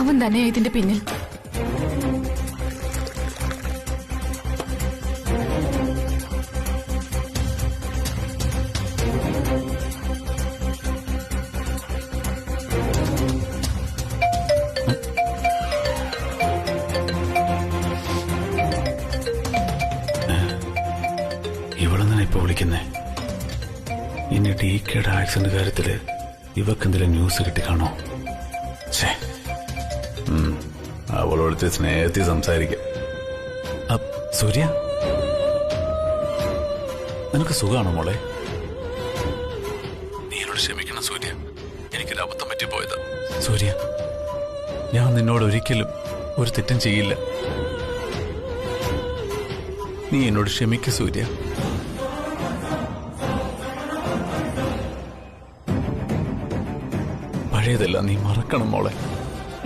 അവൻ തന്നെയാ ഇതിന്റെ പിന്നിൽ. ഇവളെന്നാ ഇപ്പൊ വിളിക്കുന്നേ? ഇനി DKയുടെ ആക്സിഡന്റ് കാര്യത്തില് ഇവക്കെന്തെങ്കിലും ന്യൂസ് കിട്ടിക്കാണോ? അവളോട് സ്നേഹത്തിൽ സംസാരിക്കാം. സൂര്യ, നിനക്ക് സുഖാണോ മോളെ? നീ എന്നോട് ക്ഷമിക്കണം സൂര്യ, എനിക്കൊരു അബദ്ധം പറ്റിപ്പോയത്. സൂര്യ, ഞാൻ നിന്നോട് ഒരിക്കലും ഒരു തെറ്റും ചെയ്യില്ല. നീ എന്നോട് ക്ഷമിക്കൂ സൂര്യ. പഴയതല്ല, നീ മറക്കണം മോളെ.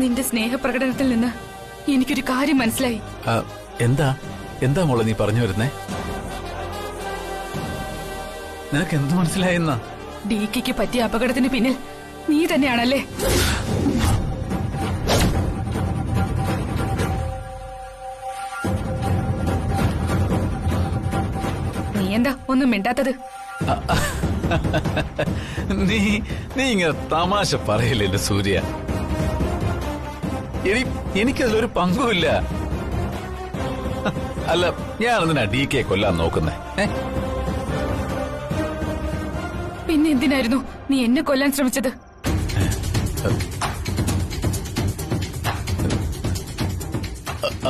നിന്റെ സ്നേഹപ്രകടനത്തിൽ നിന്ന് എനിക്കൊരു കാര്യം മനസ്സിലായി. എന്താ മോളെ നീ പറഞ്ഞു വരുന്നേ? നിനക്ക് എന്ത് മനസ്സിലായെന്നാ? DKയ്ക്ക് പറ്റിയ അപകടത്തിന് പിന്നിൽ നീ തന്നെയാണല്ലേ? നീ എന്താ ഒന്നും മിണ്ടാത്തത്? നീ ഇങ്ങനെ തമാശ പറയില്ല എന്റെ സൂര്യ. എനിക്കതിലൊരു പങ്കുമില്ല. അല്ല, ഞാനെന്തിനാ DKയെ കൊല്ലാൻ നോക്കുന്നേ? പിന്നെ എന്തിനായിരുന്നു നീ എന്നെ കൊല്ലാൻ ശ്രമിച്ചത്?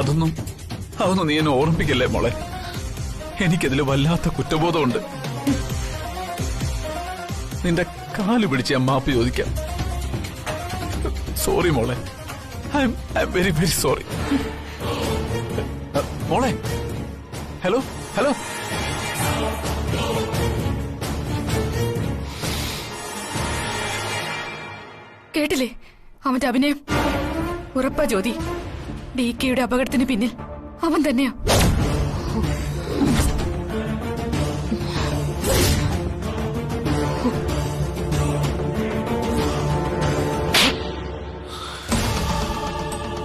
അതൊന്നും നീ എന്നെ ഓർമ്മിപ്പിക്കല്ലേ മോളെ. എനിക്കതില് വല്ലാത്ത കുറ്റബോധമുണ്ട്. നിന്റെ കാല് പിടിച്ച് ഞാൻ മാപ്പ് ചോദിക്കാം. സോറി മോളെ. I'm very very sorry മോളെ. Hello hello. കേട്ടില്ലേ അവന്റെ അഭിനയം? ഉറപ്പാ ജ്യോതി, DKയുടെ അപകടത്തിന് പിന്നിൽ അവൻ തന്നെയാ.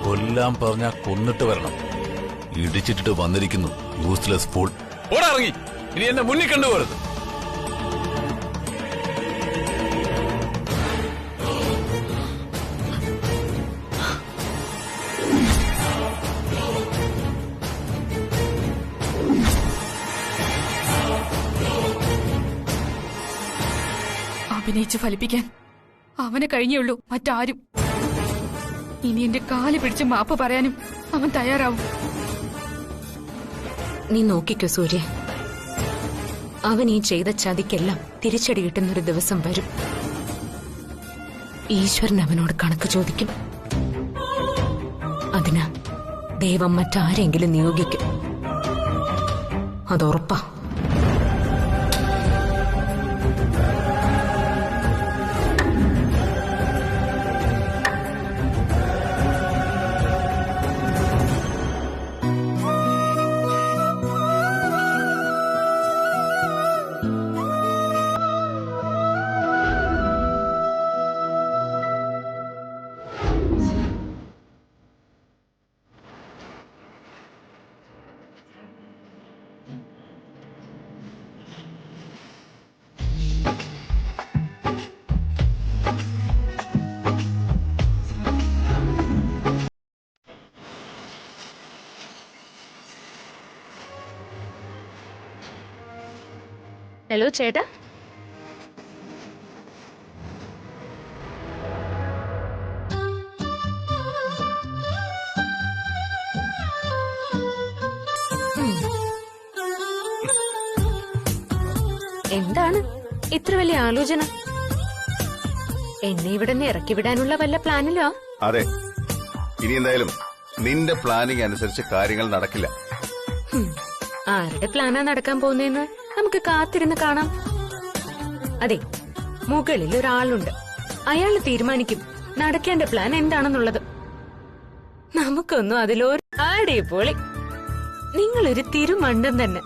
കൊല്ലാൻ പറഞ്ഞാ കൊന്നിട്ട് വരണം. ഇടിച്ചിട്ടിട്ട് വന്നിരിക്കുന്നു യൂസ്ലെസ് ഫൂൾ. ഓടിറങ്ങി ഇനി എന്നെ മുന്നിൽ കണ്ടുപോരുത്. അഭിനയിച്ച് ഫലിപ്പിക്കാൻ അവനെ കഴിഞ്ഞുള്ളൂ, മറ്റാരും. ഇനി എന്റെ കാല് പിടിച്ച് മാപ്പ് പറയാനും അവൻ തയ്യാറാവും. നീ നോക്കിക്കോ സൂര്യ, അവൻ ഈ ചെയ്ത ചതിക്കെല്ലാം തിരിച്ചടി കിട്ടുന്നൊരു ദിവസം വരും. ഈശ്വരൻ അവനോട് കണക്ക് ചോദിക്കും. അതിന് ദൈവം മറ്റാരെങ്കിലും നിയോഗിക്കും. അതുറപ്പാ. ഹലോ ചേട്ടാ. എന്താണ് ഇത്ര വലിയ ആലോചന? എന്നെ ഇവിടെ നിന്ന് ഇറക്കി വിടാനുള്ള വല്ല പ്ലാനിലോ? അതെ, ഇനി എന്തായാലും നിന്റെ പ്ലാനിങ് അനുസരിച്ച് കാര്യങ്ങൾ നടക്കില്ല. ആരുടെ പ്ലാനാ നടക്കാൻ പോകുന്നതെന്ന് നമുക്ക് കാത്തിരുന്ന് കാണാം. അതെ, മുകളിൽ ഒരാളുണ്ട്. അയാൾ തീരുമാനിക്കും നടക്കേണ്ട പ്ലാൻ എന്താണെന്നുള്ളത്. നമുക്കൊന്നും അതിലൊരു അടിപൊളി. നിങ്ങളൊരു തിരുമണ്ടൻ തന്നെ.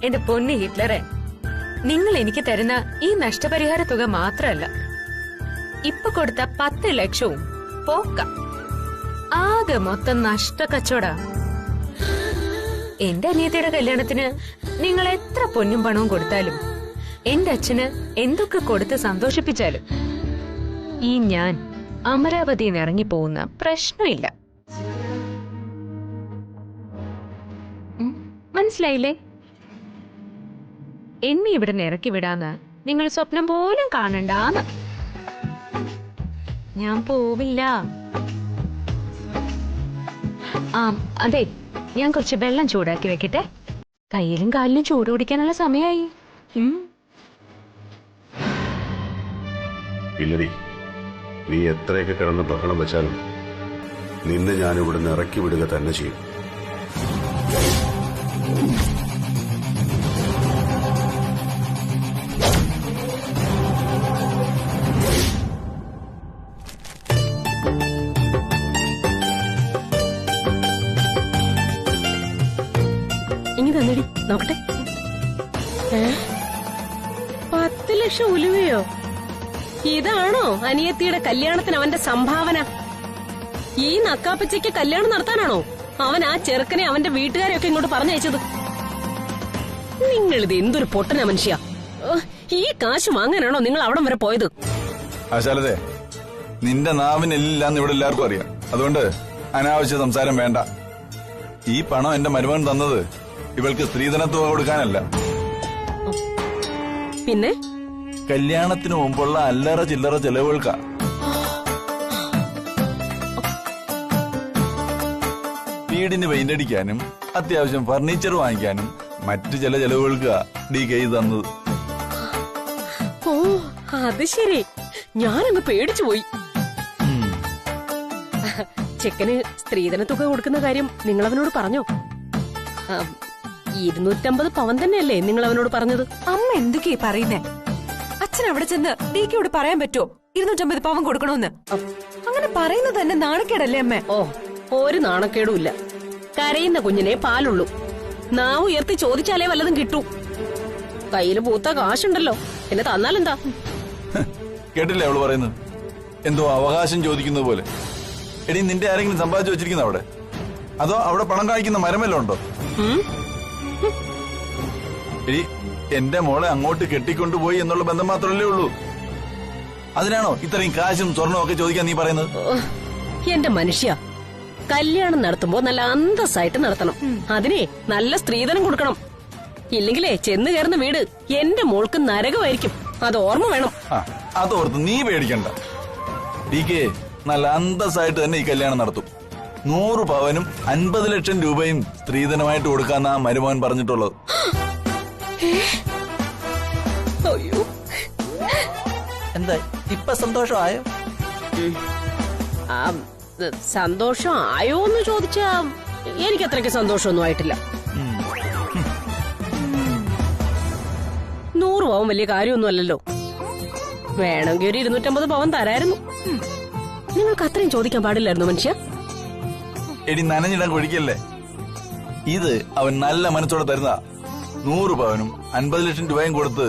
എന്റെ പൊന്നി ഹിറ്റ്ലറെ, നിങ്ങൾ എനിക്ക് തരുന്ന ഈ നഷ്ടപരിഹാര തുക മാത്രമല്ല, ഇപ്പൊ കൊടുത്ത 10 ലക്ഷവും പോക്ക. ആകെ മൊത്തം നഷ്ടക്കച്ചവട. എന്റെ അനിയത്തിയുടെ കല്യാണത്തിന് നിങ്ങൾ എത്ര പൊന്നും പണവും കൊടുത്താലും, എന്റെ അച്ഛന് എന്തൊക്കെ കൊടുത്ത് സന്തോഷിപ്പിച്ചാലും, ഈ ഞാൻ അമരാവതിയിൽ നിന്ന് ഇറങ്ങിപ്പോകുന്ന പ്രശ്നമില്ല. മനസ്സിലായില്ലേ? എന്നെ ഇവിടെ നിന്ന് ഇറക്കി വിടാന്ന് നിങ്ങൾ സ്വപ്നം പോലും കാണണ്ടാന്ന്. ഞാൻ പോവില്ല. അതെ, ഞാൻ കുറച്ച് വെള്ളം ചൂടാക്കി വെക്കട്ടെ. കയ്യിലും കാലിലും ചൂട് കുടിക്കാനുള്ള സമയമായി. ഇല്ലടി, നീ എത്രയൊക്കെ കിടന്ന് ബഹളം വെച്ചാലും നിന്നെ ഞാൻ ഇവിടുന്ന് ഇറക്കി വിടുക തന്നെ ചെയ്യും. ഇനി തന്നെടി നോക്കട്ടെ. 10 ലക്ഷം ഉലുവയോ? ഇതാണോ അനിയത്തിയുടെ കല്യാണത്തിന് അവന്റെ സംഭാവന? ഈ നക്കാപ്പച്ചയ്ക്ക് കല്യാണം നടത്താനാണോ അവൻ ആ ചെറുക്കനെ അവന്റെ വീട്ടുകാരെയൊക്കെ ഇങ്ങോട്ട് പറഞ്ഞയച്ചത്? നിങ്ങളിത് എന്തൊരു പൊട്ടന മനുഷ്യ! ഈ കാശ് വാങ്ങാനാണോ നിങ്ങൾ അവിടം വരെ പോയത്? ആശാലതേ, നിന്റെ നാവിനെല്ലാം ഇവിടെ എല്ലാവർക്കും അറിയാം. അതുകൊണ്ട് അനാവശ്യ സംസാരം വേണ്ട. ഈ പണം എന്റെ മരുമകൻ തന്നത് ഇവൾക്ക് സ്ത്രീധനത്തുക കൊടുക്കാനല്ല, പിന്നെ കല്യാണത്തിന് മുമ്പുള്ള അല്ലറ ചില്ലറ ചെലവുകൾക്കാ. വീടിന് പെയിന്റ് അടിക്കാനും അത്യാവശ്യം ഫർണിച്ചർ വാങ്ങിക്കാനും മറ്റു ചില ചെലവുകൾക്കാ DK തന്നത്. ഓ, അത് ശരി. ഞാനങ്ങ് പേടിച്ചു പോയി. ചെക്കന് സ്ത്രീധന തുക കൊടുക്കുന്ന കാര്യം നിങ്ങൾ അവനോട് പറഞ്ഞോ? 250 പവൻ തന്നെയല്ലേ നിങ്ങൾ അവനോട് പറഞ്ഞത്? അമ്മ എന്തൊക്കെയാ പറയുന്നേ? അച്ഛൻ അവിടെ ചെന്ന് DKയോട് പറയാൻ പറ്റുമോ 250 പവൻ കൊടുക്കണമെന്ന്? അങ്ങനെ പറയുന്നത് തന്നെ നാണക്കേടല്ലേ അമ്മേ? ഓ, ഒരു നാണക്കേടും ഇല്ല. കരയുന്ന കുഞ്ഞിനെ പാലുള്ളൂ. നാവ് ഉയർത്തി ചോദിച്ചാലേ വല്ലതും കിട്ടൂ. കയ്യില് പൂത്ത കാശുണ്ടല്ലോ, എന്നെ തന്നാലെന്താ? കേട്ടില്ലേ അവള് പറയുന്നത്? എന്തോ അവകാശം ചോദിക്കുന്നത് പോലെ. എടി, നിന്റെ ആരെങ്കിലും സമ്പാദിച്ചു വെച്ചിരിക്കുന്ന അവിടെ? അതോ അവിടെ പണം കായ്ക്കുന്ന മരമല്ലോ ഉണ്ടോ? എടി, എന്റെ മോളെ അങ്ങോട്ട് കെട്ടിക്കൊണ്ടുപോയി എന്നുള്ള ബന്ധം മാത്രമല്ലേ ഉള്ളൂ. അതിനാണോ ഇത്രയും കാശും സ്വർണവും ഒക്കെ ചോദിക്കാൻ നീ പറയുന്നത്? എന്റെ മനുഷ്യ, കല്യാണം നടത്തുമ്പോ നല്ല അന്തസ്സായിട്ട് നടത്തണം. അതിനെ നല്ല സ്ത്രീധനം കൊടുക്കണം. ഇല്ലെങ്കിലേ ചെന്ന് കയറുന്ന വീട് എന്റെ മോൾക്ക് നരകമായിരിക്കും. അത് ഓർമ്മ വേണം. അതോർത്ത് നീ പേടിക്കണ്ട. DK നല്ല അന്തസ്സായിട്ട് തന്നെ ഈ കല്യാണം നടത്തും. 100 പവനും 50 ലക്ഷം രൂപയും സ്ത്രീധനമായിട്ട് കൊടുക്കാന്നാ മരുമോൻ പറഞ്ഞിട്ടുള്ളത്. എന്താ ഇപ്പൊ സന്തോഷമായോ? സന്തോഷം ആയോ എന്ന് ചോദിച്ചാ എനിക്ക് അത്രയ്ക്ക് സന്തോഷമൊന്നും ആയിട്ടില്ല. 100 പവൻ വലിയ കാര്യമൊന്നും അല്ലല്ലോ. വേണമെങ്കിൽ ഒരു 250 പവൻ തരായിരുന്നു. നിങ്ങൾക്ക് അത്രയും ചോദിക്കാൻ പാടില്ലായിരുന്നു മനുഷ്യ. എടി, നനഞ്ഞിടാൻ കൊഴിക്കല്ലേ. ഇത് അവൻ നല്ല മനസ്സോടെ തരുന്ന 100 പവനും 50 ലക്ഷം രൂപയും കൊടുത്ത്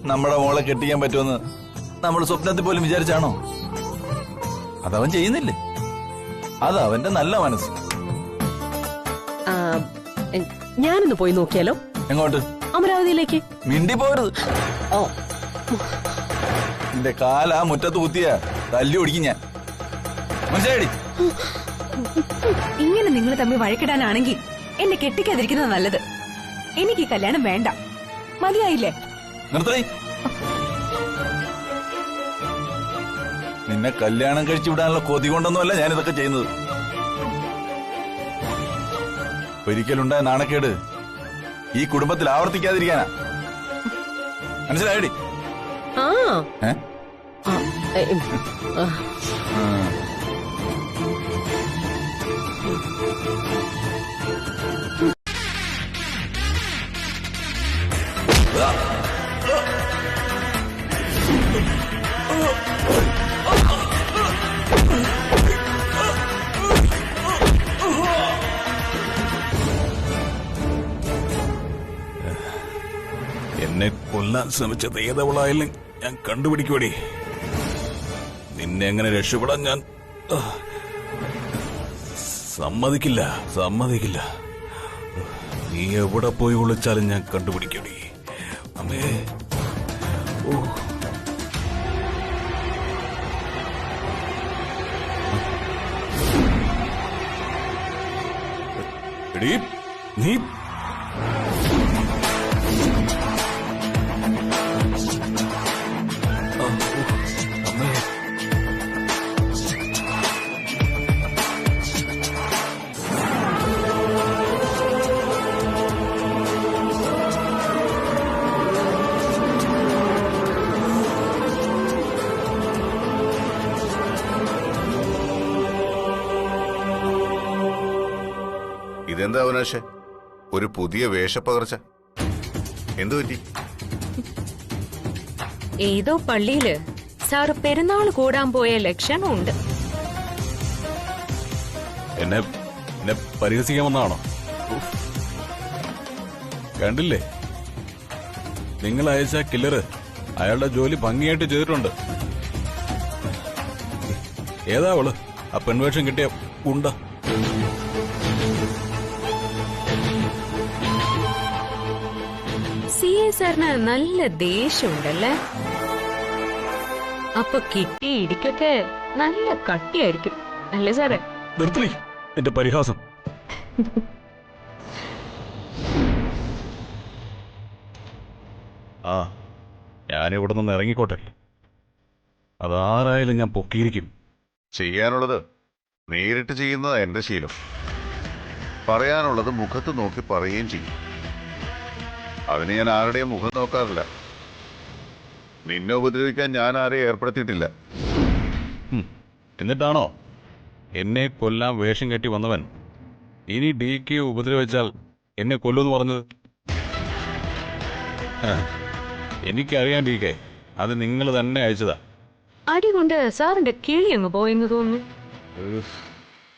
നമ്മുടെ മോളെ കെട്ടിക്കാൻ പറ്റുമെന്ന് നമ്മൾ സ്വപ്നത്തിൽ പോലും വിചാരിച്ചാണോ? അതവൻ ചെയ്യുന്നില്ലേ. അതവന്റെ നല്ല മനസ്സ്. ഞാനൊന്ന് പോയി നോക്കിയാലോ? എങ്ങോട്ട്? അമരാവതിയിലേക്ക്. മിണ്ടി പോരുത്. ഓ, എന്റെ കാല മുറ്റത്ത് കുത്തിയ തല്ലി ഓടിക്കും ഞാൻ. മനസ്സിലായി? ഇങ്ങനെ നിങ്ങൾ തമ്മിൽ വഴക്കിടാനാണെങ്കിൽ എന്നെ കെട്ടിക്കാതിരിക്കുന്നത് നല്ലത്. എനിക്ക് ഈ കല്യാണം വേണ്ട. മതിയായില്ലേ? നിർത്തണേ. നിന്നെ കല്യാണം കഴിച്ചു വിടാനുള്ള കൊതി കൊണ്ടൊന്നുമല്ല ഞാനിതൊക്കെ ചെയ്യുന്നത്. ഒരിക്കലുണ്ടായ നാണക്കേട് ഈ കുടുംബത്തിൽ ആവർത്തിക്കാതിരിക്കാനാ. മനസ്സിലായടി? എന്നെ കൊല്ലാൻ ശ്രമിച്ചത് ഏതവളായാലും ഞാൻ കണ്ടുപിടിക്കുവടി. നിന്നെ എങ്ങനെ രക്ഷപ്പെടാൻ ഞാൻ സമ്മതിക്കില്ല സമ്മതിക്കില്ല. നീ എവിടെ പോയി ഒളിച്ചാലും ഞാൻ കണ്ടുപിടിക്കടി. അമ്മേ, ഓ, എടീ, നീ ഇതെന്താ അവിനാശേ, ഒരു പുതിയ വേഷപ്പകർച്ച? എന്തു പറ്റി? ഏതോ പള്ളിയില് സാറ് പെരുന്നാൾ കൂടാൻ പോയ ലക്ഷണമുണ്ട്. എന്നെ പരിഹസിക്കാൻ വന്നതാണോ? കണ്ടില്ലേ, നിങ്ങൾ അയച്ച കില്ലറ് അയാളുടെ ജോലി ഭംഗിയായിട്ട് ചെയ്തിട്ടുണ്ട്. ഏതാ അവള്? ആ പെൺവേഷം കിട്ടിയ ഉണ്ട. CA സാറിന് നല്ല ദേഷ്യമുണ്ടല്ലേ? അപ്പൊ കിട്ടിയ ഇടിക്കൊക്കെ നല്ല കട്ടിയായിരിക്കും അല്ലേ സാറേ? നിർത്തി എന്റെ പരിഹാസം. ആ, ഞാനിവിടെ നിന്ന് ഇറങ്ങിക്കോട്ടെ. അതാരായാലും ഞാൻ പൊക്കിയിരിക്കും. ചെയ്യാനുള്ളത് നേരിട്ട് ചെയ്യുന്നതാ എന്റെ ശീലം. പറയാനുള്ളത് മുഖത്ത് നോക്കി പറയുകയും ചെയ്യും. അതിന് ഞാൻ ആരുടെയും മുഖം നോക്കാറില്ല. നിന്നെ ഉപദ്രവിക്കാൻ ഞാൻ ആരെയും ഏർപ്പെടുത്തിയിട്ടില്ല. എന്നിട്ടാണോ എന്നെ കൊല്ലാൻ വേഷം കെട്ടി വന്നവൻ ഇനി DK ഉപദ്രവിച്ചാൽ എന്നെ കൊല്ലുമെന്ന് പറഞ്ഞത്? എനിക്കറിയാം DK, അത് നിങ്ങൾ തന്നെ അയച്ചതാ. അടി കൊണ്ട് സാറിന്റെ കിളി അങ്ങ് പോയെന്ന് തോന്നുന്നു.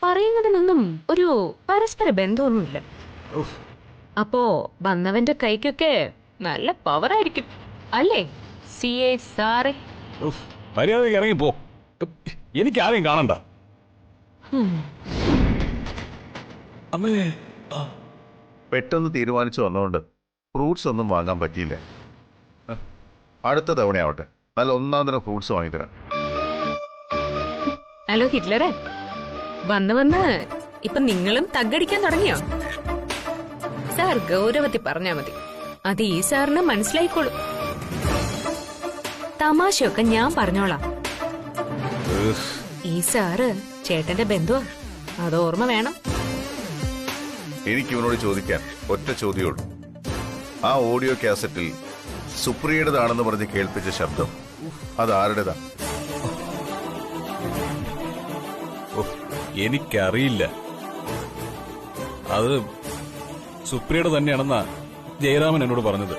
പറയുന്നതിനൊന്നും ഒരു പരസ്പര ബന്ധമൊന്നുമില്ല. അപ്പോ വന്നവന്റെ കൈക്കൊക്കെ നല്ല പവറായിരിക്കും അല്ലേ CA സാറേ? മര്യാദയ്ക്ക് ഇറങ്ങിപ്പോ, എനിക്കാരെയും കാണണ്ട. അമ്മേ, പെട്ടെന്ന് തീരുമാനിച്ചു വന്നുകൊണ്ട് ഫ്രൂട്ട്സ് ഒന്നും വാങ്ങാൻ പറ്റിയില്ല. അടുത്ത തവണയാവട്ടെ, നല്ല ഒന്നാം തരം ഫ്രൂട്ട്സ് വാങ്ങിത്തരാം. ഹലോ ഹിറ്റ്ലറെ, വന്ന് ഇപ്പൊ നിങ്ങളും തగ్గടിക്കാൻ തുടങ്ങിയോ? സാർ ഗൗരവത്തിൽ പറഞ്ഞാ മതി, അത് ഈ സാറിന് മനസ്സിലായിക്കോളും. തമാശയൊക്കെ ഞാൻ പറഞ്ഞോളാം. ഈ സാറ് ചേട്ടന്റെ ബന്ധുവാ, അത് ഓർമ്മ വേണം. എനിക്ക് ഇവനോട് ചോദിക്കാൻ ഒറ്റ ചോദ്യമുള്ളൂ. ആ ഓഡിയോ കാസറ്റിൽ സുപ്രിയയുടേതാണെന്ന് പറഞ്ഞ് കേൾപ്പിച്ച ശബ്ദം അത് ആരുടേതാ? എനിക്കറിയില്ല. അത് സുപ്രിയയുടെ തന്നെയാണെന്നാ ജയരാമൻ എന്നോട് പറഞ്ഞത്.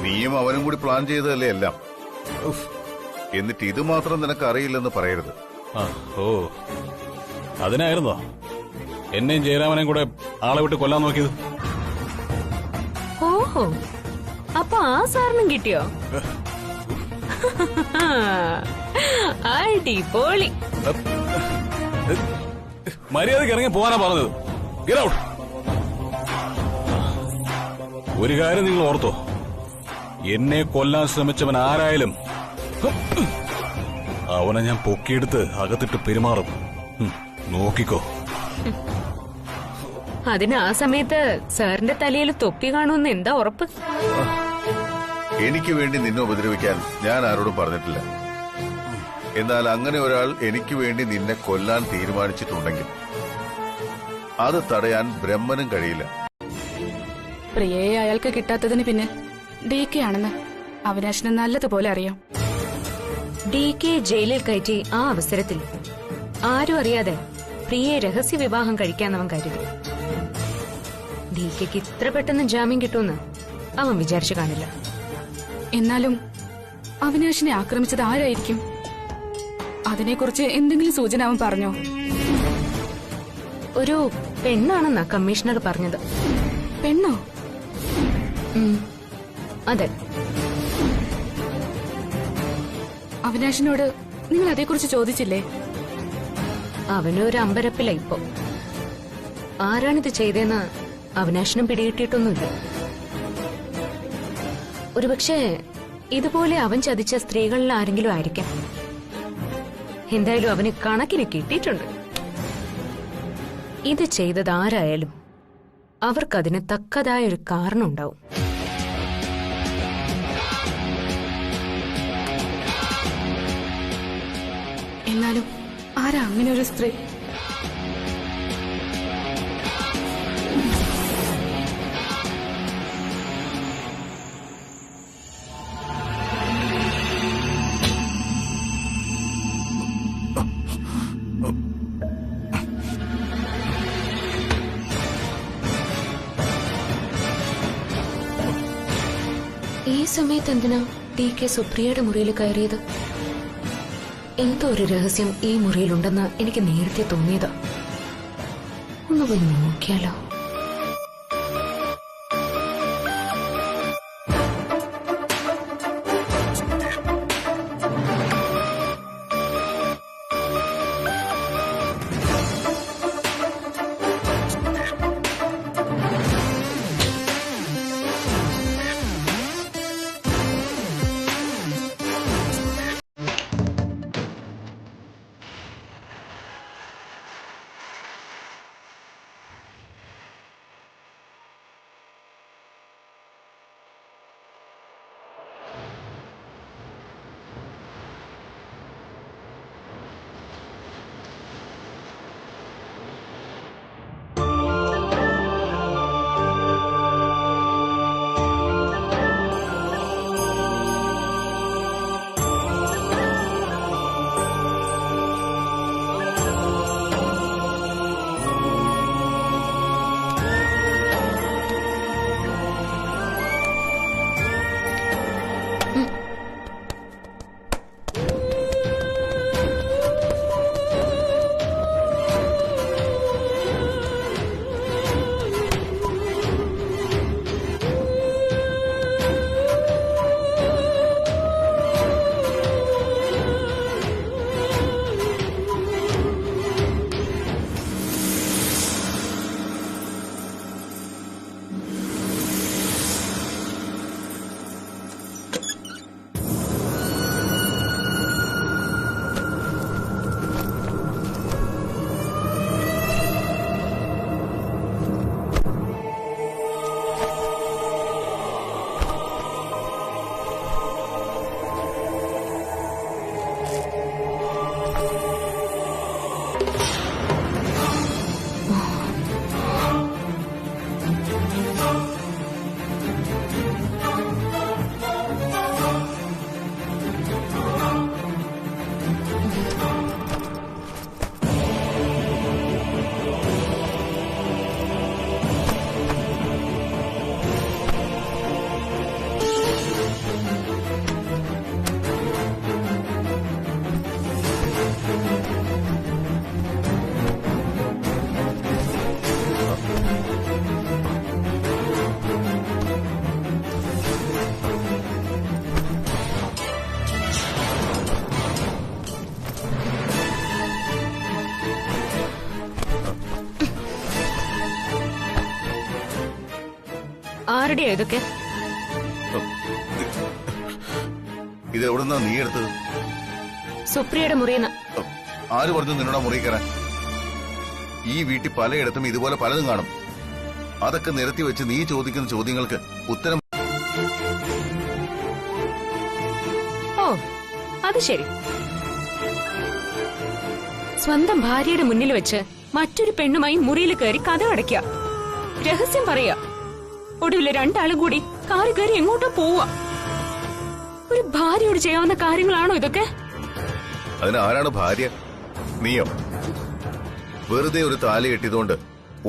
നീയും അവനും കൂടി പ്ലാൻ ചെയ്തതല്ലേ എല്ലാം? എന്നിട്ട് ഇത് മാത്രം നിനക്ക് അറിയില്ലെന്ന് പറയരുത്. ഓ, അതിനായിരുന്നോ എന്നെയും ജയരാമനെയും കൂടെ ആളെ വിട്ട് കൊല്ലാൻ നോക്കിയത്? ഓഹോ, അപ്പൊ ആ സാറിനും കിട്ടിയോ? അടിപൊളി. മര്യാദയ്ക്ക് ഇറങ്ങി പോകാനാ പറഞ്ഞത്. Get out. ഒരു കാര്യം നിങ്ങൾ ഓർത്തോ, എന്നെ കൊല്ലാൻ ശ്രമിച്ചവൻ ആരായാലും അവനെ ഞാൻ പൊക്കിയെടുത്ത് അകത്തിട്ട് പെരുമാറും. നോക്കിക്കോ. അതിന് ആ സമയത്ത് സാറിന്റെ തലയിൽ തൊപ്പി കാണുമെന്ന് എന്താ ഉറപ്പ്? എനിക്ക് വേണ്ടി നിന്നെ ഉപദ്രവിക്കാൻ ഞാൻ ആരോടും പറഞ്ഞിട്ടില്ല. എന്നാൽ അങ്ങനെ ഒരാൾ എനിക്ക് വേണ്ടി നിന്നെ കൊല്ലാൻ തീരുമാനിച്ചിട്ടുണ്ടെങ്കിൽ അത് തടയാൻ ബ്രഹ്മനും കഴിയില്ല. പ്രിയയെ അയാൾക്ക് കിട്ടാത്തതിന് പിന്നെ DK ആണെന്ന് അവിനാശിന് നല്ലതുപോലെ അറിയാം. DK ജയിലിൽ കയറ്റി ആ അവസരത്തിൽ ആരും അറിയാതെ പ്രിയയെ രഹസ്യ വിവാഹം കഴിക്കാൻ അവൻ കരുതി. DKക്ക് ഇത്ര പെട്ടെന്ന് ജാമ്യം കിട്ടുമെന്ന് അവൻ വിചാരിച്ചു കാണില്ല. എന്നാലും അവിനാശിനെ ആക്രമിച്ചത് ആരായിരിക്കും? അതിനെക്കുറിച്ച് എന്തെങ്കിലും സൂചന അവൻ പറഞ്ഞോ? ഒരു പെണ്ണാണെന്നാ കമ്മീഷണർ പറഞ്ഞത്. പെണ്ണോ? അതെ. അവിനാശിനോട് നിങ്ങൾ അതേക്കുറിച്ച് ചോദിച്ചില്ലേ? അവനൊരു അമ്പരപ്പില്ല ഇപ്പൊ. ആരാണിത് ചെയ്തേന്ന് അവനാശനം പിടികിട്ടിയിട്ടൊന്നുമില്ല. ഒരുപക്ഷെ ഇതുപോലെ അവൻ ചതിച്ച സ്ത്രീകളിൽ ആരെങ്കിലും ആയിരിക്കാം. എന്തായാലും അവന് കണക്കിന് കിട്ടിയിട്ടുണ്ട്. ഇത് ചെയ്തത് ആരായാലും അവർക്കതിന് തക്കതായൊരു കാരണം ഉണ്ടാവും. എന്നാലും ആരാ അങ്ങനെ ഒരു സ്ത്രീ? ഈ സമയത്ത് എന്തിനാ DK സുപ്രിയയുടെ മുറിയിൽ കയറിയത്? എന്തോ ഒരു രഹസ്യം ഈ മുറിയിലുണ്ടെന്ന് എനിക്ക് നേരത്തെ തോന്നിയതാ. ഒന്ന് പോയി നോക്കിയാലോ. ആരുടെയാ ഇതൊക്കെ? ഇത് എവിടുന്നാ നീ എടുത്തത്? സുപ്രിയയുടെ മുറിയെന്ന്. ആര് പറഞ്ഞു നിന്നോടാ മുറി കയറാൻ? ഈ വീട്ടിൽ പലയിടത്തും ഇതുപോലെ പലതും കാണും. അതൊക്കെ നിരത്തി വെച്ച് നീ ചോദിക്കുന്ന ചോദ്യങ്ങൾക്ക് ഉത്തരം. ഓ, അത് ശരി. സ്വന്തം ഭാര്യയുടെ മുന്നിൽ വെച്ച് മറ്റൊരു പെണ്ണുമായി മുറിയിൽ കയറി കഥ അടയ്ക്കുക, രഹസ്യം പറയാ, ഒടുവില് രണ്ടാളും കൂടി കാറി കയറി എങ്ങോട്ടോ പോവാ. ഒരു ഭാര്യയോട് ചെയ്യാവുന്ന കാര്യങ്ങളാണോ ഇതൊക്കെ? അതിന് ആരാണ് ഭാര്യ? നീയോ? വെറുതെ ഒരു താലി കെട്ടിയതുകൊണ്ട്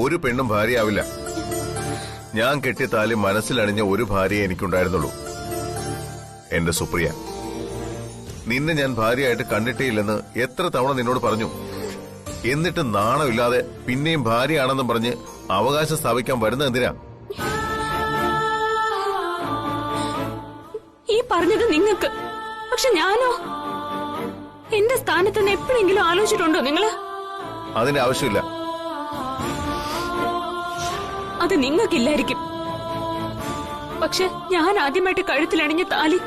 ഒരു പെണ്ണും ഭാര്യയാവില്ല. ഞാൻ കെട്ടിയ താലി മനസ്സിലണിഞ്ഞ ഒരു ഭാര്യയെ എനിക്കുണ്ടായിരുന്നുള്ളൂ, എന്റെ സുപ്രിയ. നിന്നെ ഞാൻ ഭാര്യയായിട്ട് കണ്ടിട്ടേയില്ലെന്ന് എത്ര തവണ നിന്നോട് പറഞ്ഞു. എന്നിട്ട് നാണമില്ലാതെ പിന്നെയും ഭാര്യയാണെന്നും പറഞ്ഞ് അവകാശം സ്ഥാപിക്കാൻ വരുന്നത് എന്തിനാ? ഈ പറഞ്ഞത് നിങ്ങൾക്ക്, പക്ഷെ ഞാനോ? എന്റെ സ്ഥാനത്ത് നിന്ന് എപ്പോഴെങ്കിലും ആലോചിച്ചിട്ടുണ്ടോ നിങ്ങള്? അതിന്റെ ആവശ്യമില്ല. അത് നിങ്ങൾക്കില്ലായിരിക്കും. പക്ഷെ ഞാൻ ആദ്യമായിട്ട് കഴുത്തിലണിഞ്ഞ താലി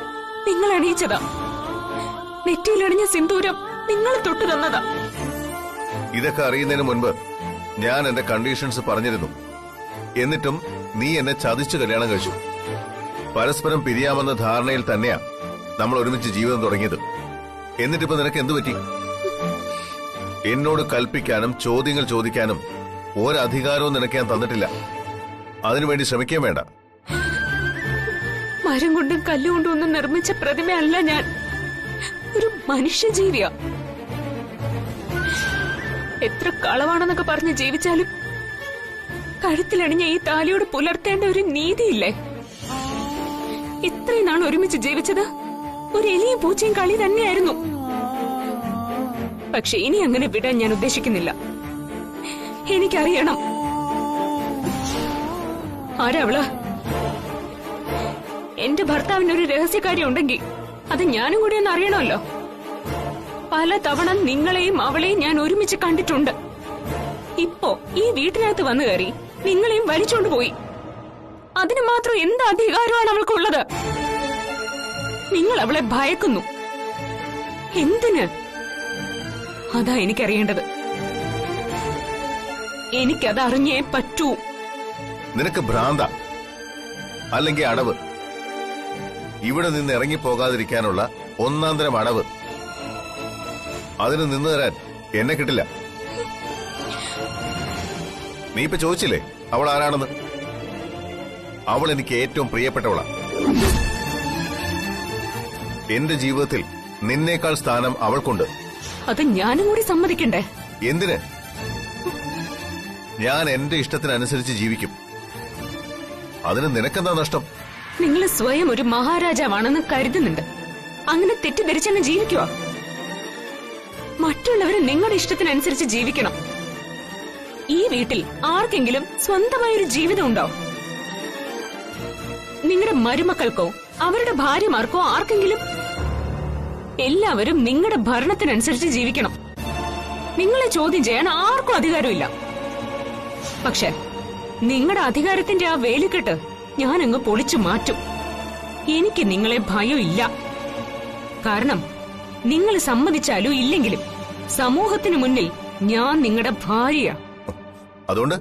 നിങ്ങൾ അണിയിച്ചതാ. നെറ്റിയിലണിഞ്ഞ സിന്ദൂരം നിങ്ങൾ തൊട്ടു തന്നതാ. ഇതൊക്കെ അറിയുന്നതിന് മുൻപ് ഞാൻ എന്റെ കണ്ടീഷൻസ് പറഞ്ഞിരുന്നു. എന്നിട്ടും നീ എന്നെ ചതിച്ചു കല്യാണം കഴിച്ചു. പരസ്പരം പിരിയാമെന്ന ധാരണയിൽ തന്നെയാ നമ്മൾ ഒരുമിച്ച് ജീവിതം തുടങ്ങിയത്. എന്നിട്ടിപ്പോ നിനക്ക് എന്തു പറ്റി? എന്നോട് കൽപ്പിക്കാനും ചോദ്യങ്ങൾ ചോദിക്കാനും ഒരധികാരവും നിനക്ക് ഞാൻ തന്നിട്ടില്ല. അതിനുവേണ്ടി ശ്രമിക്കാൻ വേണ്ട. മരം കൊണ്ടും കല്ലുകൊണ്ടും ഒന്നും നിർമ്മിച്ച പ്രതിമയല്ല ഞാൻ. ഒരു മനുഷ്യജീവിയാ. എത്ര കളവാണെന്നൊക്കെ പറഞ്ഞ് ജീവിച്ചാലും കഴുത്തിലണിഞ്ഞ ഈ താലിയോട് പുലർത്തേണ്ട ഒരു നീതിയില്ലേ? ഇത്രയും നാൾ ഒരുമിച്ച് ജീവിച്ചത് ഒരു എലിയും പൂച്ചയും കളി തന്നെയായിരുന്നു. പക്ഷെ ഇനി അങ്ങനെ വിടാൻ ഞാൻ ഉദ്ദേശിക്കുന്നില്ല. എനിക്കറിയണം ആരവള്. എന്റെ ഭർത്താവിന് ഒരു രഹസ്യകാര്യം ഉണ്ടെങ്കിൽ അത് ഞാനും കൂടി ഒന്ന് അറിയണമല്ലോ. പല തവണ നിങ്ങളെയും അവളെയും ഞാൻ ഒരുമിച്ച് കണ്ടിട്ടുണ്ട്. ഇപ്പോ ഈ വീട്ടിനകത്ത് വന്നു കയറി നിങ്ങളെയും വലിച്ചോണ്ട് പോയി. അതിന് മാത്രം എന്ത് അധികാരമാണ് അവൾക്കുള്ളത്? നിങ്ങൾ അവളെ ഭയക്കുന്നു. എന്തിന്? അതാ എനിക്കറിയേണ്ടത്. എനിക്കത് അറിഞ്ഞേ പറ്റൂ. നിനക്ക് ഭ്രാന്ത അല്ലെങ്കിൽ അടവ്? ഇവിടെ നിന്ന് ഇറങ്ങിപ്പോകാതിരിക്കാനുള്ള ഒന്നാന്തരം അടവ്. അതിന് നിന്ന് തരാൻ എന്നെ കിട്ടില്ല. നീ ഇപ്പൊ ചോദിച്ചില്ലേ അവൾ ആരാണെന്ന്? അവൾ എനിക്ക് ഏറ്റവും പ്രിയപ്പെട്ടവളാ. എന്റെ ജീവിതത്തിൽ നിന്നേക്കാൾ സ്ഥാനം അവൾക്കുണ്ട്. അത് ഞാനും കൂടി സമ്മതിക്കണ്ടേ? എന്തിന്? ഞാൻ എന്റെ ഇഷ്ടത്തിനനുസരിച്ച് ജീവിക്കും. അതിന് നിനക്കെന്താ നഷ്ടം? നിങ്ങൾ സ്വയം ഒരു മഹാരാജാവാണെന്ന് കരുതുന്നുണ്ട്. അങ്ങനെ തെറ്റിദ്ധരിച്ചെന്നെ ജീവിക്കുക. മറ്റുള്ളവര് നിങ്ങളുടെ ഇഷ്ടത്തിനനുസരിച്ച് ജീവിക്കണം. ഈ വീട്ടിൽ ആർക്കെങ്കിലും സ്വന്തമായൊരു ജീവിതം ഉണ്ടോ? നിങ്ങളുടെ മരുമക്കൾക്കോ അവരുടെ ഭാര്യമാർക്കോ ആർക്കെങ്കിലും? എല്ലാവരും നിങ്ങളുടെ ഭരണത്തിനനുസരിച്ച് ജീവിക്കണം. നിങ്ങളെ ചോദ്യം ചെയ്യാൻ ആർക്കും അധികാരമില്ല. പക്ഷെ നിങ്ങളുടെ അധികാരത്തിന്റെ ആ വേലിക്കെട്ട് ഞാനങ്ങ് പൊളിച്ചു മാറ്റും. എനിക്ക് നിങ്ങളെ ഭയമില്ല. കാരണം നിങ്ങൾ സമ്മതിച്ചാലും ഇല്ലെങ്കിലും സമൂഹത്തിന് മുന്നിൽ ഞാൻ നിങ്ങളുടെ ഭാര്യ. അതുകൊണ്ട്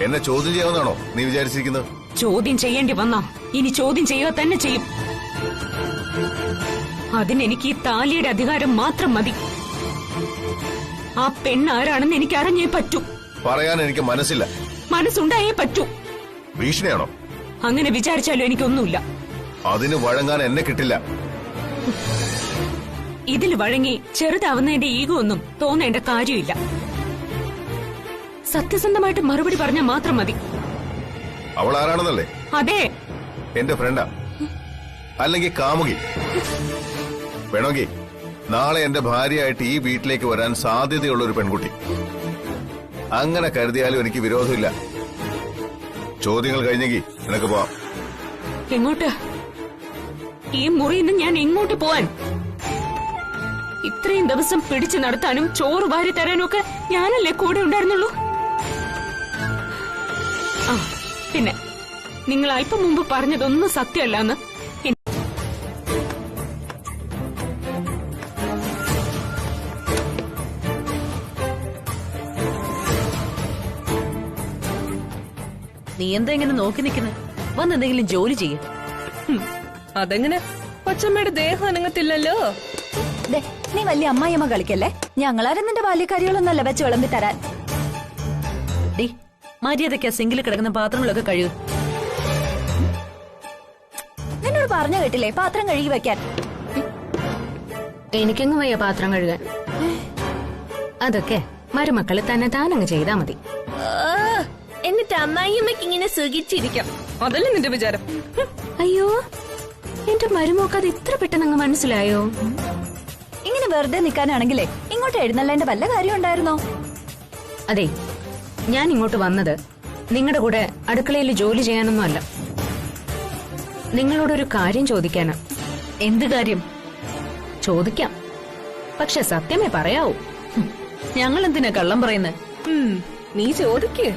എന്നെ ചോദ്യം ചെയ്യാമെന്നാണോ നീ വിചാരിച്ചിരിക്കുന്നത്? ചോദ്യം ചെയ്യേണ്ടി വന്നാ ഇനി ചോദ്യം ചെയ്യുക തന്നെ ചെയ്യും. അതിനെനിക്ക് ഈ താലിയുടെ അധികാരം മാത്രം മതി. ആ പെണ്ണാരാണെന്ന് എനിക്ക് അറിഞ്ഞേ പറ്റൂ. പറയാൻ എനിക്ക് മനസ്സില്ല. മനസ്സുണ്ടായേ പറ്റൂ. ഭീഷണിയാണോ? അങ്ങനെ വിചാരിച്ചാലും എനിക്കൊന്നുമില്ല. അതിന് വഴങ്ങാൻ എന്നെ കിട്ടില്ല. ഇതിൽ വഴങ്ങി ചെറുതാവുന്നതിന്റെ ഈഗോ ഒന്നും തോന്നേണ്ട കാര്യമില്ല. സത്യസന്ധമായിട്ട് മറുപടി പറഞ്ഞാൽ മാത്രം മതി. അവൾ ആരാണെന്നല്ലേ? അതെ, എന്റെ ഫ്രണ്ടാ, അല്ലെങ്കിൽ കാമുകി. വേണമെങ്കിൽ നാളെ എന്റെ ഭാര്യയായിട്ട് ഈ വീട്ടിലേക്ക് വരാൻ സാധ്യതയുള്ള ഒരു പെൺകുട്ടി. അങ്ങനെ കരുതിയാലും എനിക്ക് വിരോധമില്ല. ചോദ്യങ്ങൾ കഴിഞ്ഞെങ്കിൽ നിനക്ക് പോവാം. എങ്ങോട്ട്? ഈ മുറിയിൽ നിന്ന് ഞാൻ എങ്ങോട്ട് പോവാൻ? ഇത്രയും ദിവസം പിടിച്ചു നടത്താനും ചോറ് വാരി തരാനും ഒക്കെ ഞാനല്ലേ കൂടെ ഉണ്ടായിരുന്നുള്ളൂ. ആ പിന്നെ നിങ്ങൾ അല്പം മുമ്പ് പറഞ്ഞതൊന്നും സത്യമല്ലെന്ന് നീ എന്താ ഇങ്ങനെ നോക്കി നിൽക്കുന്നത്? വന്ന് എന്തെങ്കിലും ജോലി ചെയ്യും. അതെങ്ങനെ? കൊച്ചമ്മയുടെ ദേഹം അനങ്ങത്തില്ലല്ലോ. നീ വലിയ അമ്മായിയമ്മ കളിക്കല്ലേ. ഞങ്ങളാരും നിന്റെ ബാല്യക്കാരികളൊന്നല്ല വെച്ച് വിളമ്പി തരാൻ. ഡി മര്യാദയ്ക്ക് ആ സിങ്കിൽ കിടക്കുന്ന പാത്രങ്ങളൊക്കെ കഴുകു. നിന്നോട് പറഞ്ഞു കേട്ടില്ലേ പാത്രം കഴുകി വെക്കാൻ? എനിക്കെങ്ങും വയ്യ പാത്രം കഴുകാൻ. അതൊക്കെ മരുമക്കള് തന്നെ താനങ്ങ് ചെയ്താ മതി. എന്നിട്ട് അമ്മായിയമ്മയ്ക്ക് ഇങ്ങനെ സുഖിച്ചിരിക്കാം, അതല്ലേ നിന്റെ വിചാരം? അയ്യോ, എന്റെ മരുമോക്ക് അത് ഇത്ര പെട്ടെന്ന് അങ്ങ് മനസ്സിലായോ? ഇങ്ങനെ വെറുതെ നിൽക്കാനാണെങ്കിലേ ഇങ്ങോട്ട് എഴുന്നള്ളേണ്ട വല്ല കാര്യം ഉണ്ടായിരുന്നോ? അതെ, ഞാൻ ഇങ്ങോട്ട് വന്നത് നിങ്ങളുടെ കൂടെ അടുക്കളയിൽ ജോലി ചെയ്യാനൊന്നും അല്ല. നിങ്ങളോടൊരു കാര്യം ചോദിക്കാനാ. എന്ത് കാര്യം? ചോദിക്കാം, പക്ഷെ സത്യമേ പറയാവൂ. ഞങ്ങൾ എന്തിനാ കള്ളം പറയുന്നത്? നീ ചോദിക്ക്.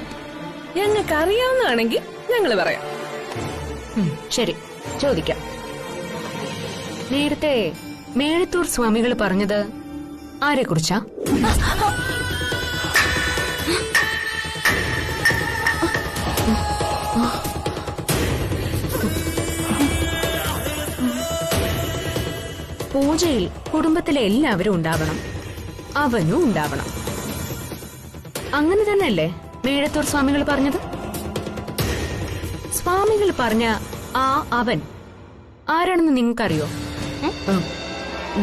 ഞങ്ങൾക്ക് അറിയാവുന്നതാണെങ്കിൽ ഞങ്ങൾ പറയാം. ശരി, ചോദിക്കാം. നേരത്തെ മേഴത്തൂർ സ്വാമികൾ പറഞ്ഞത് ആരെക്കുറിച്ചാ? പൂജയിൽ കുടുംബത്തിലെ എല്ലാവരും ഉണ്ടാവണം, അവനും ഉണ്ടാവണം. അങ്ങനെ തന്നെയല്ലേ മേഴത്തൂർ സ്വാമികൾ പറഞ്ഞത്? സ്വാമികൾ പറഞ്ഞ ആ അവൻ ആരാണെന്ന് നിങ്ങൾക്കറിയോ?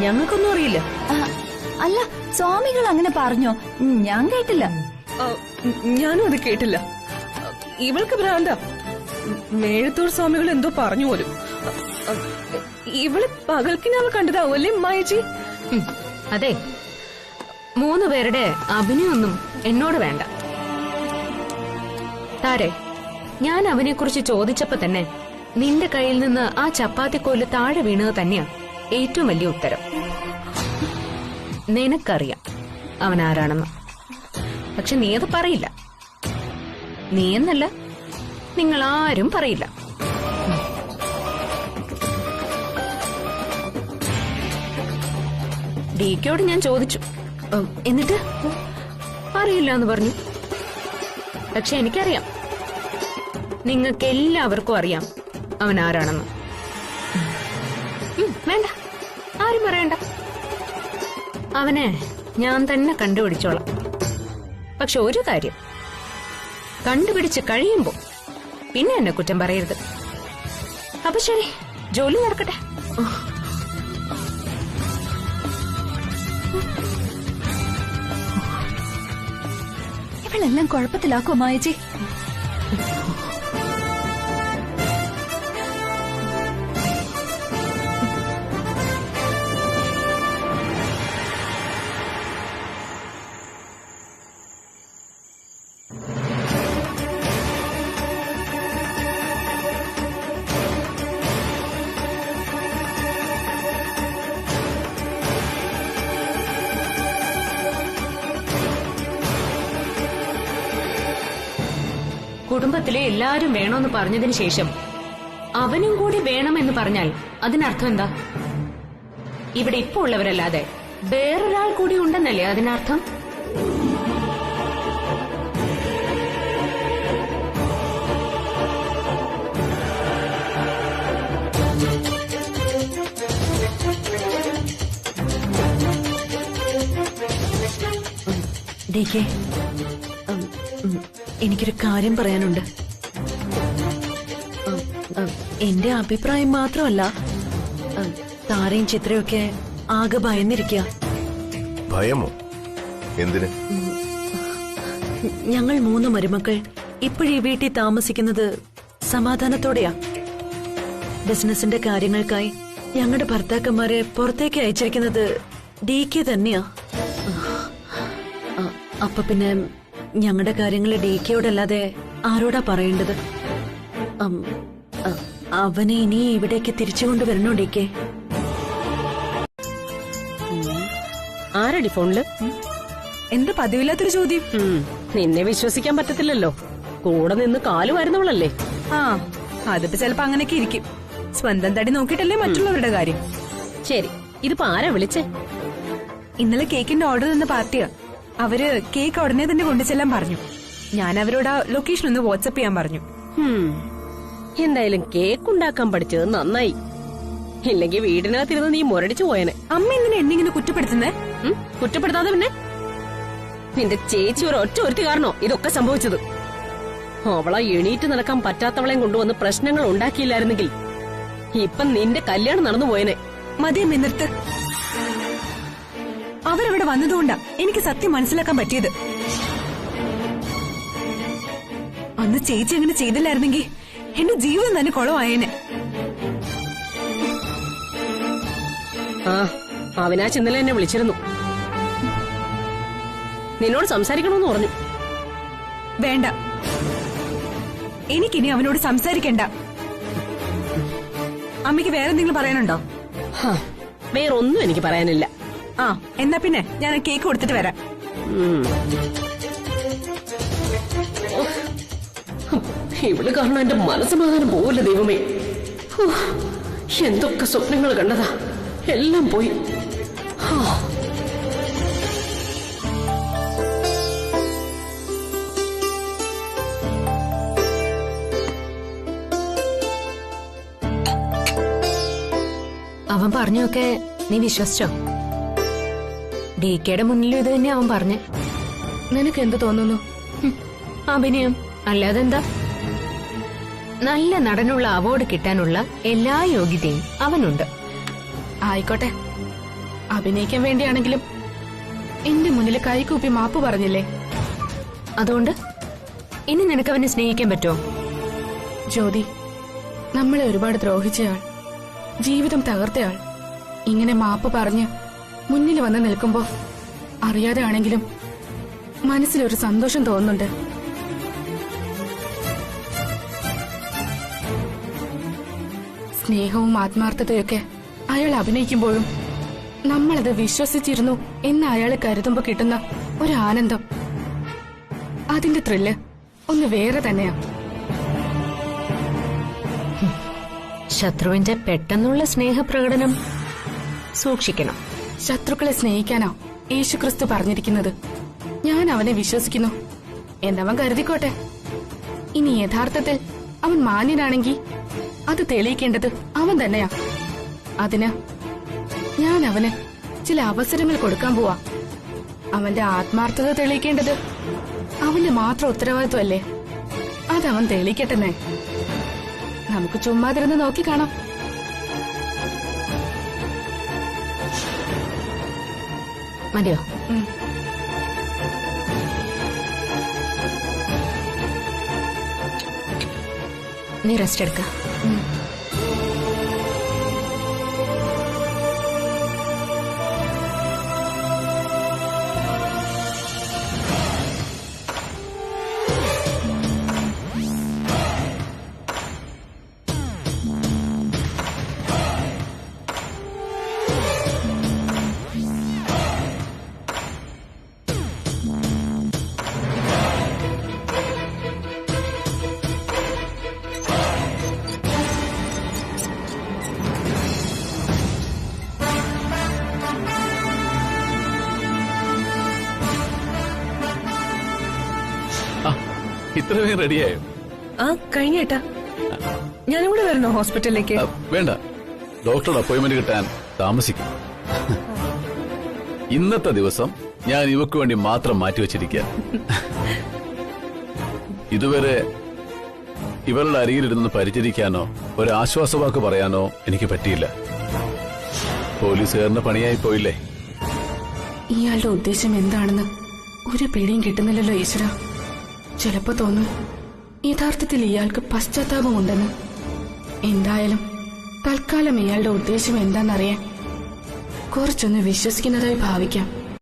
ഞങ്ങൾക്കൊന്നും അറിയില്ല. അല്ല, സ്വാമികൾ അങ്ങനെ പറഞ്ഞോ? ഞാൻ കേട്ടില്ല. ഞാനും അത് കേട്ടില്ല. ഇവൾക്ക് ഭ്രാന്ത. മേഴത്തൂർ സ്വാമികൾ എന്തോ പറഞ്ഞു പോലും. ഇവള് പകൽക്കിനാവ് കണ്ടതാവും അല്ലേ മായജി? അതെ, 3 പേരുടെ അഭിനയൊന്നും എന്നോട് വേണ്ട. താരെ, ഞാൻ അവനെക്കുറിച്ച് ചോദിച്ചപ്പോ തന്നെ നിന്റെ കയ്യിൽ നിന്ന് ആ ചപ്പാത്തിക്കോല് താഴെ വീണത് തന്നെയാ ഏറ്റവും വലിയ ഉത്തരം. നിനക്കറിയാം അവൻ ആരാണെന്ന്, പക്ഷെ നീ അത് പറയില്ല. നീ എന്നല്ല, നിങ്ങൾ ആരും പറയില്ല. ഡിക്കോട് ഞാൻ ചോദിച്ചു, എന്നിട്ട് അറിയില്ല എന്ന് പറഞ്ഞു. പക്ഷെ എനിക്കറിയാം, നിങ്ങൾക്ക് എല്ലാവർക്കും അറിയാം അവൻ ആരാണെന്ന്. വേണ്ട, ആരും പറയണ്ട. അവനെ ഞാൻ തന്നെ കണ്ടുപിടിച്ചോളാം. പക്ഷെ ഒരു കാര്യം, കണ്ടുപിടിച്ച് കഴിയുമ്പോ പിന്നെ എന്നെ കുറ്റം പറയരുത്. അപ്പൊ ശരി, ജോലി നടക്കട്ടെ. ഇവളെല്ലാം കുഴപ്പത്തിലാക്കോ മായജി? കുടുംബത്തിലെ എല്ലാരും വേണമെന്ന് പറഞ്ഞതിന് ശേഷം അവനും കൂടി വേണമെന്ന് പറഞ്ഞാൽ അതിനർത്ഥം എന്താ? ഇവിടെ ഇപ്പൊ ഉള്ളവരല്ലാതെ വേറൊരാൾ കൂടി ഉണ്ടെന്നല്ലേ അതിനർത്ഥം? എനിക്കൊരു കാര്യം പറയാനുണ്ട്. എന്റെ അഭിപ്രായം മാത്രമല്ല, താരയും ചിത്രയൊക്കെ ആകെ ഭയന്നിരിക്കുക. ഭയമോ? എന്തിന്? ഞങ്ങൾ 3 മരുമക്കൾ ഇപ്പോഴീ വീട്ടിൽ താമസിക്കുന്നത് സമാധാനത്തോടെയാ. ബിസിനസിന്റെ കാര്യങ്ങൾക്കായി ഞങ്ങളുടെ ഭർത്താക്കന്മാരെ പുറത്തേക്ക് അയച്ചിരിക്കുന്നത് DK തന്നെയാ. അപ്പൊ പിന്നെ ഞങ്ങളുടെ കാര്യങ്ങൾ DKയോടല്ലാതെ ആരോടാ പറയേണ്ടത്? അവനെ ഇനി ഇവിടേക്ക് തിരിച്ചു കൊണ്ടുവരണോ DK? ആരടി ഫോണില്? എന്ത് പതിവില്ലാത്തൊരു ചോദ്യം. നിന്നെ വിശ്വസിക്കാൻ പറ്റത്തില്ലല്ലോ. കൂടെ നിന്ന് കാല് വരുന്നവളല്ലേ. അതിപ്പോ ചിലപ്പോ അങ്ങനെയൊക്കെ ഇരിക്കും. സ്വന്തം തടി നോക്കിയിട്ടല്ലേ മറ്റുള്ളവരുടെ കാര്യം. ശരി, ഇതിപ്പോ ആരാ വിളിച്ചേ? ഇന്നലെ കേക്കിന്റെ ഓർഡർ തന്ന പാർട്ടിയാ. അവര് കേക്ക് ഉടനെ തന്നെ കൊണ്ടുചെല്ലാൻ പറഞ്ഞു. ഞാൻ അവരോട് ആ ലൊക്കേഷൻ ഒന്ന് വാട്സ്ആപ്പ് ചെയ്യാൻ പറഞ്ഞു. എന്തായാലും കേക്ക് ഉണ്ടാക്കാൻ പഠിച്ചത് നന്നായി. ഇല്ലെങ്കിൽ വീടിനകത്തിരുന്ന് നീ മുരടിച്ചു പോയനെ. അമ്മ എന്തിനാ എന്നെ കുറ്റപ്പെടുത്തുന്നേ? കുറ്റപ്പെടുത്താതെ പിന്നെ നിന്റെ ചേച്ചി ഒരൊറ്റ ഒരുത്തി കാരണോ ഇതൊക്കെ സംഭവിച്ചത്. അവളെ എണീറ്റ് നടക്കാൻ പറ്റാത്തവളെയും കൊണ്ടുവന്ന് പ്രശ്നങ്ങൾ ഉണ്ടാക്കിയില്ലായിരുന്നെങ്കിൽ ഇപ്പം നിന്റെ കല്യാണം നടന്നു പോയനെ. മതിയമ്മ, നിർത്ത്. അവരവിടെ വന്നതുകൊണ്ടാ എനിക്ക് സത്യം മനസ്സിലാക്കാൻ പറ്റിയത്. അന്ന് ചേച്ചി അങ്ങനെ ചെയ്തില്ലായിരുന്നെങ്കിൽ എന്റെ ജീവിതം തന്നെ കുളമായേനെ. അവിനാശ് ഇന്നലെ എന്നെ വിളിച്ചിരുന്നു. നിന്നോട് സംസാരിക്കണമെന്ന് പറഞ്ഞു. വേണ്ട, എനിക്കിനി അവനോട് സംസാരിക്കണ്ട. അമ്മയ്ക്ക് വേറെന്തെങ്കിലും പറയാനുണ്ടോ? വേറൊന്നും എനിക്ക് പറയാനില്ല. എന്നാ പിന്നെ ഞാൻ കേക്ക് കൊടുത്തിട്ട് വരാം. ഇവള് കാരണം എന്റെ മനസ്സമാധാനം പോവില്ല ദൈവമേ. എന്തൊക്കെ സ്വപ്നങ്ങൾ കണ്ടതാ, എല്ലാം പോയി. അവൻ പറഞ്ഞൊക്കെ നീ വിശ്വസിച്ചോ? DKയുടെ മുന്നിലും ഇത് തന്നെ അവൻ പറഞ്ഞു. നിനക്ക് എന്ത് തോന്നുന്നു? അഭിനയം അല്ലാതെന്താ? നല്ല നടനുള്ള അവാർഡ് കിട്ടാനുള്ള എല്ലാ യോഗ്യതയും അവനുണ്ട്. ആയിക്കോട്ടെ, അഭിനയിക്കാൻ വേണ്ടിയാണെങ്കിലും എന്റെ മുന്നിൽ കൈകൂപ്പി മാപ്പ് പറഞ്ഞില്ലേ? അതുകൊണ്ട് ഇനി നിനക്ക് അവനെ സ്നേഹിക്കാൻ പറ്റുമോ? ജ്യോതി, നമ്മളെ ഒരുപാട് ദ്രോഹിച്ചയാൾ, ജീവിതം തകർത്തയാൾ ഇങ്ങനെ മാപ്പ് പറഞ്ഞ് മുന്നിൽ വന്ന് നിൽക്കുമ്പോ അറിയാതെ ആണെങ്കിലും മനസ്സിലൊരു സന്തോഷം തോന്നുന്നുണ്ട്. സ്നേഹവും ആത്മാർത്ഥതയൊക്കെ അയാൾ അഭിനയിക്കുമ്പോഴും നമ്മളത് വിശ്വസിച്ചിരുന്നു എന്ന് അയാൾ കരുതുമ്പോ കിട്ടുന്ന ഒരു ആനന്ദം, അതിന്റെ ത്രില്ല് ഒന്ന് വേറെ തന്നെയാ. ശത്രുവിന്റെ പെട്ടെന്നുള്ള സ്നേഹപ്രകടനം സൂക്ഷിക്കണം. ശത്രുക്കളെ സ്നേഹിക്കാനോ യേശുക്രിസ്തു പറഞ്ഞിരിക്കുന്നത്? ഞാൻ അവനെ വിശ്വസിക്കുന്നു എന്നവൻ കരുതിക്കോട്ടെ. ഇനി യഥാർത്ഥത്തിൽ അവൻ മാന്യനാണെങ്കിൽ അത് തെളിയിക്കേണ്ടത് അവൻ തന്നെയാ. അതിന് ഞാൻ അവന് ചില അവസരങ്ങൾ കൊടുക്കാൻ പോവാ. അവന്റെ ആത്മാർത്ഥത തെളിയിക്കേണ്ടത് അവന്റെ മാത്രം ഉത്തരവാദിത്വമല്ലേ? അതവൻ തെളിയിക്കട്ടെ. നമുക്ക് ചുമ്മാതിരുന്ന് നോക്കി കാണാം. മതിയോ? നീ റെസ്റ്റ് എടുക്ക. ഇത്രയും റെഡിയായോ? ആ കഴിഞ്ഞേട്ടാ. ഞാനും കൂടെ വരണോ ഹോസ്പിറ്റലിലേക്ക്? വേണ്ട, ഡോക്ടറുടെ അപ്പോയിന്റ്മെന്റ് കിട്ടാൻ താമസിക്കും. ഇന്നത്തെ ദിവസം ഞാൻ ഇവക്ക് വേണ്ടി മാത്രം മാറ്റിവെച്ചിരിക്കുക. ഇതുവരെ ഇവരുടെ അരികിലിരുന്ന് പരിചരിക്കാനോ ഒരു ആശ്വാസവാക്ക് പറയാനോ എനിക്ക് പറ്റിയില്ല. പോലീസുകാരന്റെ പണിയായി പോയില്ലേ? ഇയാളുടെ ഉദ്ദേശം എന്താണെന്ന് ഒരു പിടിയും കിട്ടുന്നില്ലല്ലോ ഈശ്വര. ചിലപ്പോ തോന്നും യഥാർത്ഥത്തിൽ ഇയാൾക്ക് പശ്ചാത്താപമുണ്ടെന്ന്. എന്തായാലും തൽക്കാലം ഇയാളുടെ ഉദ്ദേശം എന്താണെന്നറിയാൻ കുറച്ചൊന്ന് വിശ്വസിക്കുന്നതായി ഭാവിക്കാം.